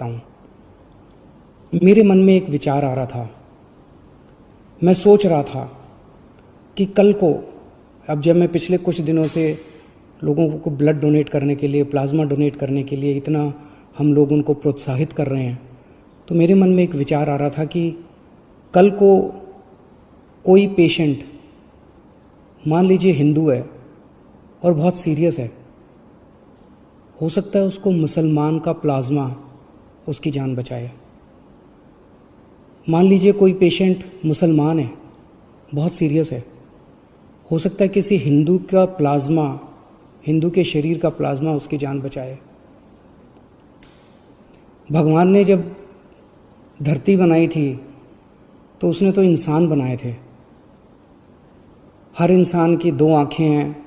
चाहता हूँ। मेरे मन में एक विचार आ रहा था, मैं सोच रहा था कि कल को, अब जब मैं पिछले कुछ दिनों से लोगों को ब्लड डोनेट करने के लिए, प्लाज्मा डोनेट करने के लिए इतना हम लोग उनको प्रोत्साहित कर रहे हैं, तो मेरे मन में एक विचार आ रहा था कि कल को कोई पेशेंट, मान लीजिए हिंदू है और बहुत सीरियस है, हो सकता है उसको मुसलमान का प्लाज्मा उसकी जान बचाए। मान लीजिए कोई पेशेंट मुसलमान है, बहुत सीरियस है, हो सकता है किसी हिंदू का प्लाज्मा, हिंदू के शरीर का प्लाज्मा उसकी जान बचाए। भगवान ने जब धरती बनाई थी तो उसने तो इंसान बनाए थे। हर इंसान की 2 आँखें हैं,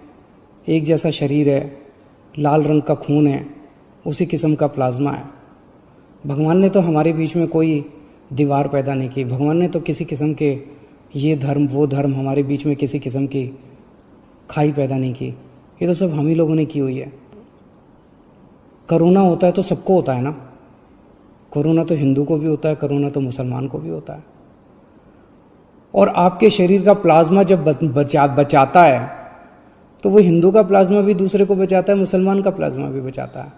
एक जैसा शरीर है, लाल रंग का खून है, उसी किस्म का प्लाज्मा है। भगवान ने तो हमारे बीच में कोई दीवार पैदा नहीं की। भगवान ने तो किसी किस्म के ये धर्म वो धर्म, हमारे बीच में किसी किस्म की खाई पैदा नहीं की। ये तो सब हम ही लोगों ने की हुई है। कोरोना होता है तो सबको होता है ना। कोरोना तो हिंदू को भी होता है, कोरोना तो मुसलमान को भी होता है। और आपके शरीर का प्लाज्मा जब बचाता है तो वो हिंदू का प्लाज्मा भी दूसरे को बचाता है, मुसलमान का प्लाज्मा भी बचाता है।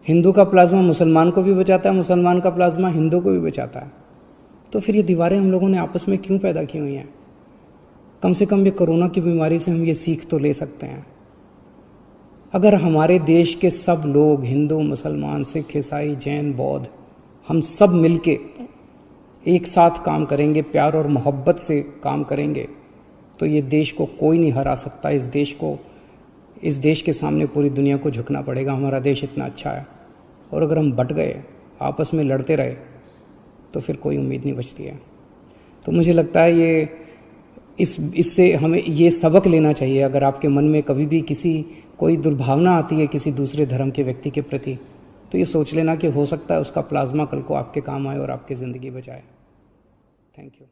हिंदू का प्लाज्मा मुसलमान को भी बचाता है, मुसलमान का प्लाज्मा हिंदू को भी बचाता है। तो फिर ये दीवारें हम लोगों ने आपस में क्यों पैदा की हुई हैं? कम से कम ये कोरोना की बीमारी से हम ये सीख तो ले सकते हैं। अगर हमारे देश के सब लोग, हिंदू, मुसलमान, सिख, ईसाई, जैन, बौद्ध, हम सब मिलके एक साथ काम करेंगे, प्यार और मोहब्बत से काम करेंगे, तो ये देश को कोई नहीं हरा सकता। इस देश के सामने पूरी दुनिया को झुकना पड़ेगा। हमारा देश इतना अच्छा है। और अगर हम बट गए, आपस में लड़ते रहे, तो फिर कोई उम्मीद नहीं बचती है। तो मुझे लगता है इससे हमें ये सबक लेना चाहिए। अगर आपके मन में कभी भी कोई दुर्भावना आती है किसी दूसरे धर्म के व्यक्ति के प्रति, तो ये सोच लेना कि हो सकता है उसका प्लाज्मा कल को आपके काम आए और आपकी ज़िंदगी बचाए। Thank you.